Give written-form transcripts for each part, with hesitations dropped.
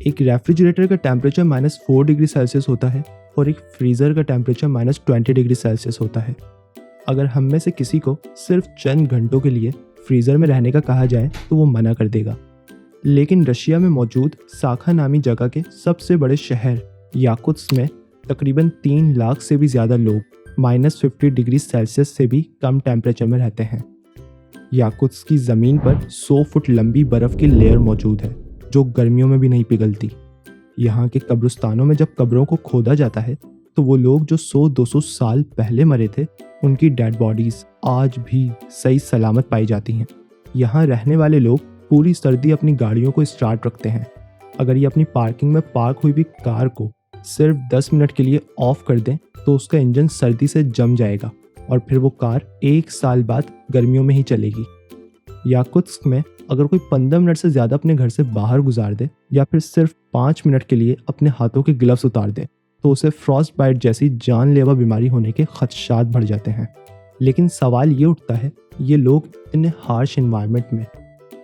एक रेफ्रिजरेटर का temperature -4 degree Celsius होता है और एक फ्रीज़र का टेम्परेचर -20 डिग्री सेल्सियस होता है। अगर हम में से किसी को सिर्फ चंद घंटों के लिए फ्रीज़र में रहने का कहा जाए तो वो मना कर देगा। लेकिन रशिया में मौजूद साखा नामी जगह के सबसे बड़े शहर याकुत्स्क में तकरीबन 3 लाख से भी ज़्यादा लोग -50 डिग्री सेल्सियस से भी कम टेम्परेचर में रहते हैं। याकुत्स्क की ज़मीन पर 100 फुट लंबी बर्फ़ की लेयर मौजूद है जो गर्मियों में भी नहीं पिघलती। यहाँ के कब्रिस्तानों में जब कब्रों को खोदा जाता है तो वो लोग जो 100-200 साल पहले मरे थे उनकी डेड बॉडीज़ आज भी सही सलामत पाई जाती हैं। यहाँ रहने वाले लोग पूरी सर्दी अपनी गाड़ियों को स्टार्ट रखते हैं। अगर ये अपनी पार्किंग में पार्क हुई भी कार को सिर्फ 10 मिनट के लिए ऑफ कर दें तो उसका इंजन सर्दी से जम जाएगा और फिर वो कार 1 साल बाद गर्मियों में ही चलेगी। याकुत्स्क में अगर कोई 15 मिनट से ज़्यादा अपने घर से बाहर गुजार दे या फिर सिर्फ 5 मिनट के लिए अपने हाथों के ग्लव्स उतार दे तो उसे फ्रॉस्ट बाइट जैसी जानलेवा बीमारी होने के खदशात बढ़ जाते हैं। लेकिन सवाल ये उठता है, ये लोग इतने हार्श इन्वायरमेंट में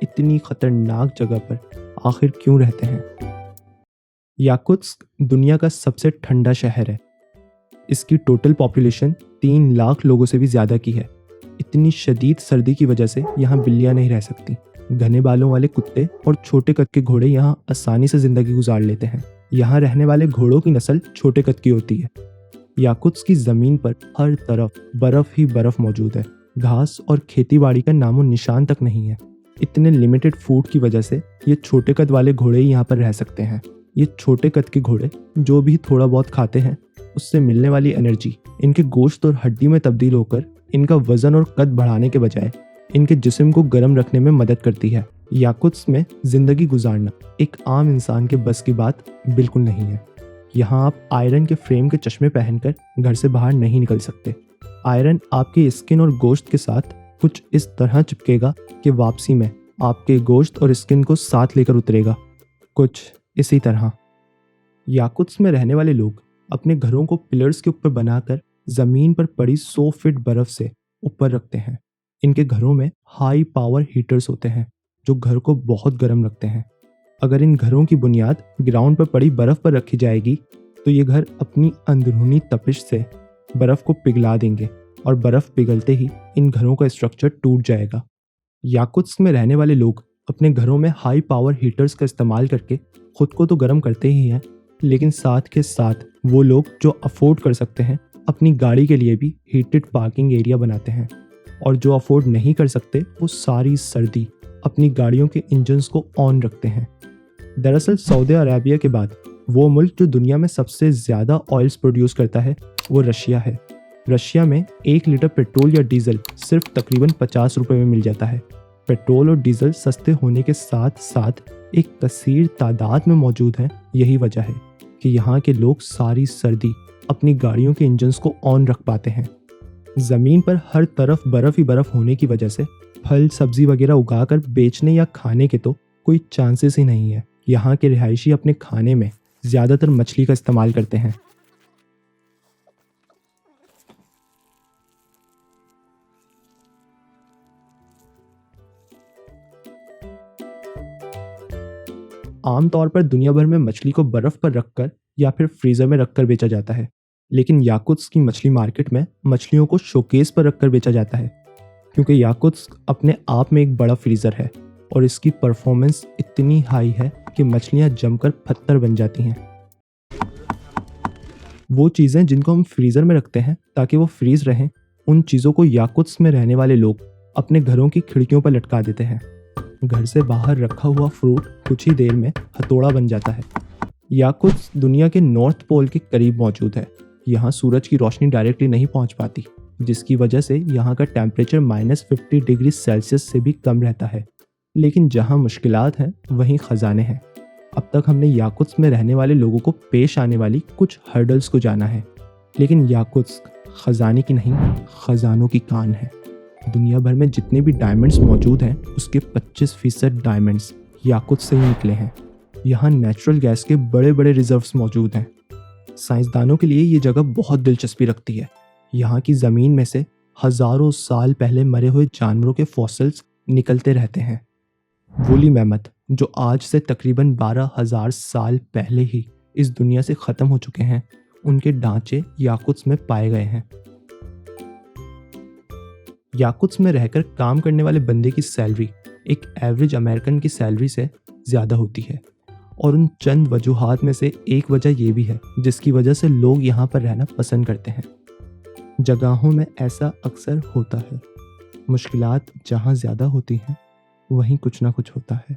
इतनी खतरनाक जगह पर आखिर क्यों रहते हैं? याकुत्स्क दुनिया का सबसे ठंडा शहर है। इसकी टोटल पॉपुलेशन 3 लाख लोगों से भी ज़्यादा की है। इतनी शदीद सर्दी की वजह से यहाँ बिल्लियाँ नहीं रह सकती। घने बालों वाले कुत्ते और छोटे कद के घोड़े यहाँ आसानी से ज़िंदगी गुजार लेते हैं। यहाँ रहने वाले घोड़ों की नस्ल छोटे कद की होती है। याकुत्स्क की ज़मीन पर हर तरफ बर्फ़ ही बर्फ़ मौजूद है। घास और खेतीबाड़ी का नामो निशान तक नहीं है। इतने लिमिटेड फूड की वजह से ये छोटे कद वाले घोड़े ही यहाँ पर रह सकते हैं। ये छोटे कद के घोड़े जो भी थोड़ा बहुत खाते हैं उससे मिलने वाली एनर्जी इनके गोश्त और हड्डी में तब्दील होकर इनका वज़न और कद बढ़ाने के बजाय इनके जिस्म को गर्म रखने में मदद करती है। याकुत्स्क में ज़िंदगी गुजारना एक आम इंसान के बस की बात बिल्कुल नहीं है। यहाँ आप आयरन के फ्रेम के चश्मे पहनकर घर से बाहर नहीं निकल सकते। आयरन आपकी स्किन और गोश्त के साथ कुछ इस तरह चिपकेगा कि वापसी में आपके गोश्त और स्किन को साथ लेकर उतरेगा, कुछ इसी तरह। याकुत्स्क में रहने वाले लोग अपने घरों को पिलर्स के ऊपर बनाकर ज़मीन पर पड़ी 100 फीट बर्फ़ से ऊपर रखते हैं। इनके घरों में हाई पावर हीटर्स होते हैं जो घर को बहुत गर्म रखते हैं। अगर इन घरों की बुनियाद ग्राउंड पर पड़ी बर्फ़ पर रखी जाएगी तो ये घर अपनी अंदरूनी तपिश से बर्फ़ को पिघला देंगे और बर्फ़ पिघलते ही इन घरों का स्ट्रक्चर टूट जाएगा। याकुत्स्क में रहने वाले लोग अपने घरों में हाई पावर हीटर्स का इस्तेमाल करके खुद को तो गर्म करते ही हैं, लेकिन साथ के साथ वो लोग जो अफोर्ड कर सकते हैं अपनी गाड़ी के लिए भी हीटेड पार्किंग एरिया बनाते हैं, और जो अफोर्ड नहीं कर सकते वो सारी सर्दी अपनी गाड़ियों के इंजन्स को ऑन रखते हैं। दरअसल सऊदी अरेबिया के बाद वो मुल्क जो दुनिया में सबसे ज़्यादा ऑयल्स प्रोड्यूस करता है वो रशिया है। रशिया में 1 लीटर पेट्रोल या डीजल सिर्फ तकरीबन 50 रुपये में मिल जाता है। पेट्रोल और डीजल सस्ते होने के साथ साथ एक कसीर तादाद में मौजूद हैं। यही वजह है कि यहाँ के लोग सारी सर्दी अपनी गाड़ियों के इंजन्स को ऑन रख पाते हैं। ज़मीन पर हर तरफ बर्फ़ ही बर्फ़ होने की वजह से फल सब्ज़ी वगैरह उगाकर बेचने या खाने के तो कोई चांसेस ही नहीं है। यहाँ के रिहायशी अपने खाने में ज़्यादातर मछली का इस्तेमाल करते हैं। आमतौर पर दुनिया भर में मछली को बर्फ़ पर रखकर या फिर फ्रीज़र में रखकर बेचा जाता है, लेकिन याकुत्स्क की मछली मार्केट में मछलियों को शोकेस पर रखकर बेचा जाता है, क्योंकि याकुत्स्क अपने आप में एक बड़ा फ्रीज़र है और इसकी परफॉर्मेंस इतनी हाई है कि मछलियाँ जमकर पत्थर बन जाती हैं। वो चीज़ें जिनको हम फ्रीज़र में रखते हैं ताकि वो फ्रीज़ रहें, उन चीज़ों को याकुत्स्क में रहने वाले लोग अपने घरों की खिड़कियों पर लटका देते हैं। घर से बाहर रखा हुआ फ्रूट कुछ ही देर में हथौड़ा बन जाता है। याकुत्स्क दुनिया के नॉर्थ पोल के करीब मौजूद है। यहाँ सूरज की रोशनी डायरेक्टली नहीं पहुँच पाती, जिसकी वजह से यहाँ का टेम्परेचर -50 डिग्री सेल्सियस से भी कम रहता है। लेकिन जहाँ मुश्किलात हैं वहीं ख़जाने हैं। अब तक हमने याकुत्स्क में रहने वाले लोगों को पेश आने वाली कुछ हर्डल्स को जाना है, लेकिन याकुत्स्क ख़जाने की नहीं, ख़जानों की कान है। दुनिया भर में जितने भी डायमंड्स मौजूद हैं उसके 25% डायमंड्स याकुत्स्क से ही निकले हैं। यहाँ नेचुरल गैस के बड़े बड़े रिजर्व्स मौजूद हैं। साइंसदानों के लिए ये जगह बहुत दिलचस्पी रखती है। यहाँ की ज़मीन में से हज़ारों साल पहले मरे हुए जानवरों के फॉसिल्स निकलते रहते हैं। वूली मैमथ जो आज से तकरीबन 12,000 साल पहले ही इस दुनिया से ख़त्म हो चुके हैं, उनके ढांचे याकुत्स में पाए गए हैं। याकुत्स में रहकर काम करने वाले बंदे की सैलरी एक एवरेज अमेरिकन की सैलरी से ज़्यादा होती है, और उन चंद वजूहात में से एक वजह ये भी है जिसकी वजह से लोग यहाँ पर रहना पसंद करते हैं। जगहों में ऐसा अक्सर होता है, मुश्किलात जहाँ ज़्यादा होती हैं वहीं कुछ ना कुछ होता है।